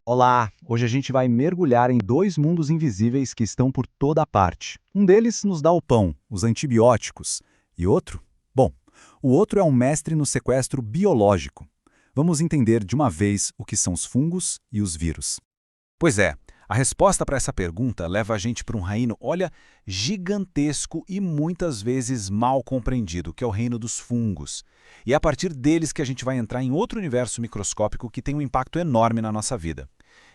Olá! Hoje a gente vai mergulhar em dois mundos invisíveis que estão por toda parte. Um deles nos dá o pão, os antibióticos. E outro? Bom, o outro é um mestre no sequestro biológico. Vamos entender de uma vez o que são os fungos e os vírus. Pois é, a resposta para essa pergunta leva a gente para um reino, olha, gigantesco e muitas vezes mal compreendido, que é o reino dos fungos. E é a partir deles que a gente vai entrar em outro universo microscópico que tem um impacto enorme na nossa vida.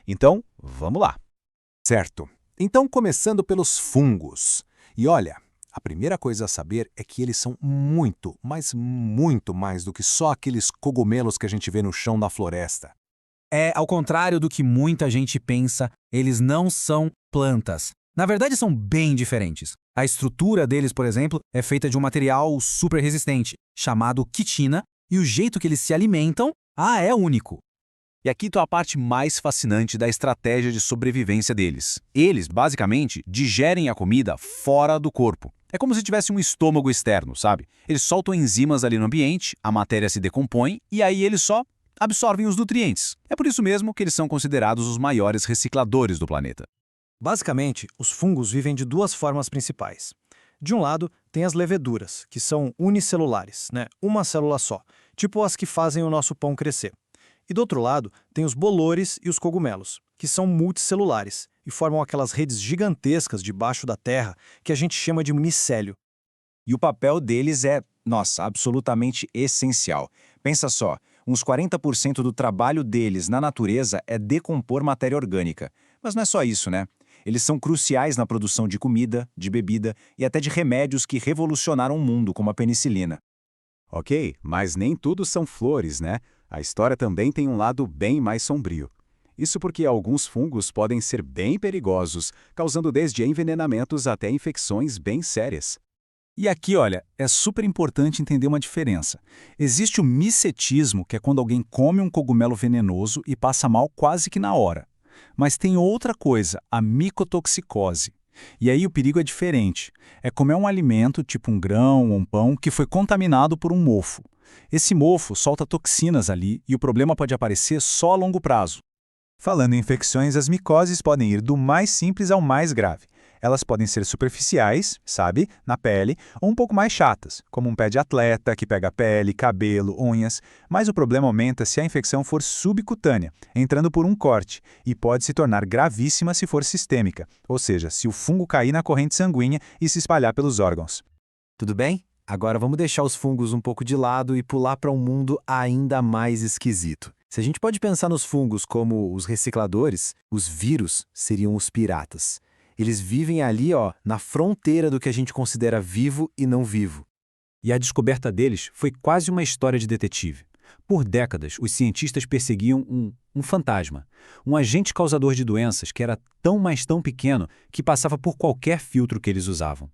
Então, vamos lá. Certo. Então, começando pelos fungos. E olha, a primeira coisa a saber é que eles são muito, mas muito mais do que só aqueles cogumelos que a gente vê no chão da floresta. Ao contrário do que muita gente pensa, eles não são plantas. Na verdade, são bem diferentes. A estrutura deles, por exemplo, é feita de um material super resistente, chamado quitina, e o jeito que eles se alimentam, é único. E aqui está a parte mais fascinante da estratégia de sobrevivência deles. Eles, basicamente, digerem a comida fora do corpo. É como se tivesse um estômago externo, sabe? Eles soltam enzimas ali no ambiente, a matéria se decompõe e aí eles só absorvem os nutrientes. É por isso mesmo que eles são considerados os maiores recicladores do planeta. Basicamente, os fungos vivem de duas formas principais. De um lado, tem as leveduras, que são unicelulares, uma célula só, tipo as que fazem o nosso pão crescer. E do outro lado, tem os bolores e os cogumelos, que são multicelulares e formam aquelas redes gigantescas debaixo da terra que a gente chama de micélio. E o papel deles é, absolutamente essencial. Pensa só, uns 40% do trabalho deles na natureza é decompor matéria orgânica. Mas não é só isso, né? Eles são cruciais na produção de comida, de bebida e até de remédios que revolucionaram o mundo, como a penicilina. Ok, mas nem tudo são flores, né? A história também tem um lado bem mais sombrio. Isso porque alguns fungos podem ser bem perigosos, causando desde envenenamentos até infecções bem sérias. E aqui, olha, é super importante entender uma diferença. Existe o micetismo, que é quando alguém come um cogumelo venenoso e passa mal quase que na hora. Mas tem outra coisa, a micotoxicose. E aí o perigo é diferente. É comer um alimento, tipo um grão ou um pão, que foi contaminado por um mofo. Esse mofo solta toxinas ali e o problema pode aparecer só a longo prazo. Falando em infecções, as micoses podem ir do mais simples ao mais grave. Elas podem ser superficiais, sabe, na pele, ou um pouco mais chatas, como um pé de atleta que pega pele, cabelo, unhas, mas o problema aumenta se a infecção for subcutânea, entrando por um corte, e pode se tornar gravíssima se for sistêmica, ou seja, se o fungo cair na corrente sanguínea e se espalhar pelos órgãos. Tudo bem? Agora vamos deixar os fungos um pouco de lado e pular para um mundo ainda mais esquisito. Se a gente pode pensar nos fungos como os recicladores, os vírus seriam os piratas. Eles vivem ali, na fronteira do que a gente considera vivo e não vivo. E a descoberta deles foi quase uma história de detetive. Por décadas, os cientistas perseguiam um fantasma, um agente causador de doenças que era tão, mas tão pequeno que passava por qualquer filtro que eles usavam.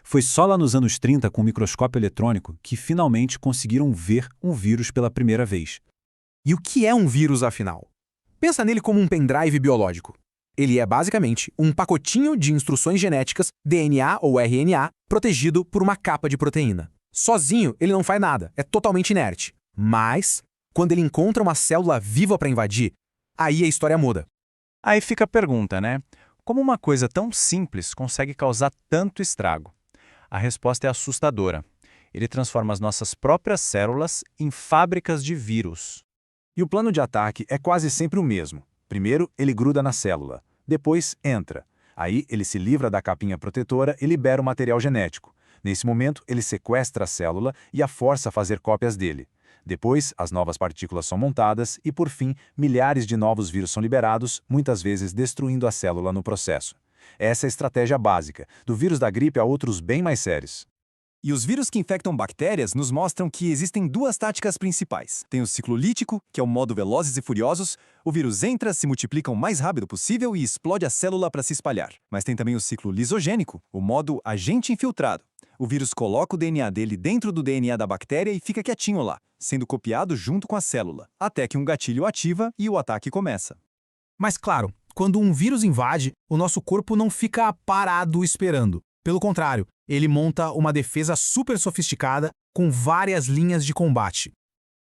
Foi só lá nos anos 30, com o microscópio eletrônico, que finalmente conseguiram ver um vírus pela primeira vez. E o que é um vírus, afinal? Pensa nele como um pendrive biológico. Ele é basicamente um pacotinho de instruções genéticas, DNA ou RNA, protegido por uma capa de proteína. Sozinho, ele não faz nada, é totalmente inerte. Mas, quando ele encontra uma célula viva para invadir, aí a história muda. Aí fica a pergunta, né? Como uma coisa tão simples consegue causar tanto estrago? A resposta é assustadora. Ele transforma as nossas próprias células em fábricas de vírus. E o plano de ataque é quase sempre o mesmo. Primeiro, ele gruda na célula. Depois, entra. Aí, ele se livra da capinha protetora e libera o material genético. Nesse momento, ele sequestra a célula e a força a fazer cópias dele. Depois, as novas partículas são montadas e, por fim, milhares de novos vírus são liberados, muitas vezes destruindo a célula no processo. Essa é a estratégia básica, do vírus da gripe a outros bem mais sérios. E os vírus que infectam bactérias nos mostram que existem duas táticas principais. Tem o ciclo lítico, que é o modo Velozes e Furiosos. O vírus entra, se multiplica o mais rápido possível e explode a célula para se espalhar. Mas tem também o ciclo lisogênico, o modo agente infiltrado. O vírus coloca o DNA dele dentro do DNA da bactéria e fica quietinho lá, sendo copiado junto com a célula, até que um gatilho ativa e o ataque começa. Mas claro, quando um vírus invade, o nosso corpo não fica parado esperando. Pelo contrário, ele monta uma defesa super sofisticada com várias linhas de combate.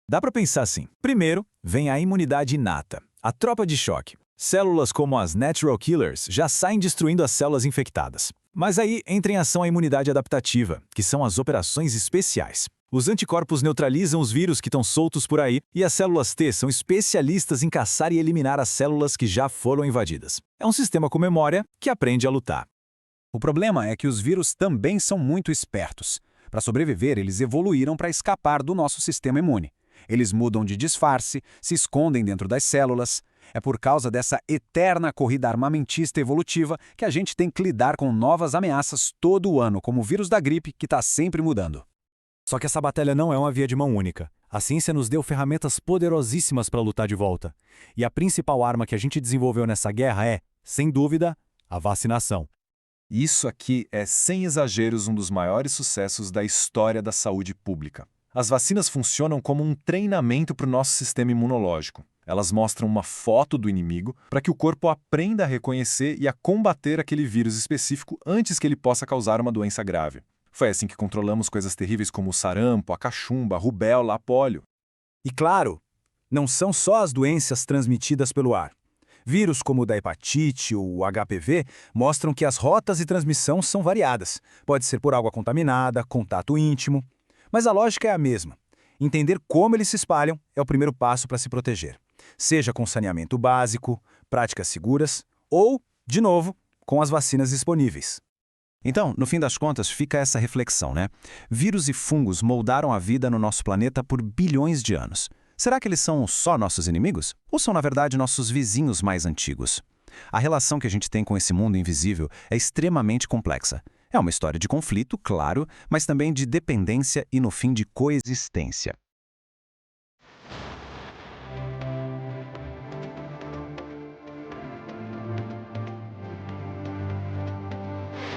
Dá para pensar assim. Primeiro, vem a imunidade inata, a tropa de choque. Células como as natural killers já saem destruindo as células infectadas. Mas aí entra em ação a imunidade adaptativa, que são as operações especiais. Os anticorpos neutralizam os vírus que estão soltos por aí e as células T são especialistas em caçar e eliminar as células que já foram invadidas. É um sistema com memória que aprende a lutar. O problema é que os vírus também são muito espertos. Para sobreviver, eles evoluíram para escapar do nosso sistema imune. Eles mudam de disfarce, se escondem dentro das células. É por causa dessa eterna corrida armamentista evolutiva que a gente tem que lidar com novas ameaças todo ano, como o vírus da gripe, que está sempre mudando. Só que essa batalha não é uma via de mão única. A ciência nos deu ferramentas poderosíssimas para lutar de volta. E a principal arma que a gente desenvolveu nessa guerra é, sem dúvida, a vacinação. Isso aqui é, sem exageros, um dos maiores sucessos da história da saúde pública. As vacinas funcionam como um treinamento para o nosso sistema imunológico. Elas mostram uma foto do inimigo para que o corpo aprenda a reconhecer e a combater aquele vírus específico antes que ele possa causar uma doença grave. Foi assim que controlamos coisas terríveis como o sarampo, a cachumba, a rubéola, a pólio. E claro, não são só as doenças transmitidas pelo ar. Vírus como o da hepatite ou o HPV mostram que as rotas de transmissão são variadas. Pode ser por água contaminada, contato íntimo. Mas a lógica é a mesma. Entender como eles se espalham é o primeiro passo para se proteger. Seja com saneamento básico, práticas seguras ou, de novo, com as vacinas disponíveis. Então, no fim das contas, fica essa reflexão, né? Vírus e fungos moldaram a vida no nosso planeta por bilhões de anos. Será que eles são só nossos inimigos? Ou são, na verdade, nossos vizinhos mais antigos? A relação que a gente tem com esse mundo invisível é extremamente complexa. É uma história de conflito, claro, mas também de dependência e, no fim, de coexistência.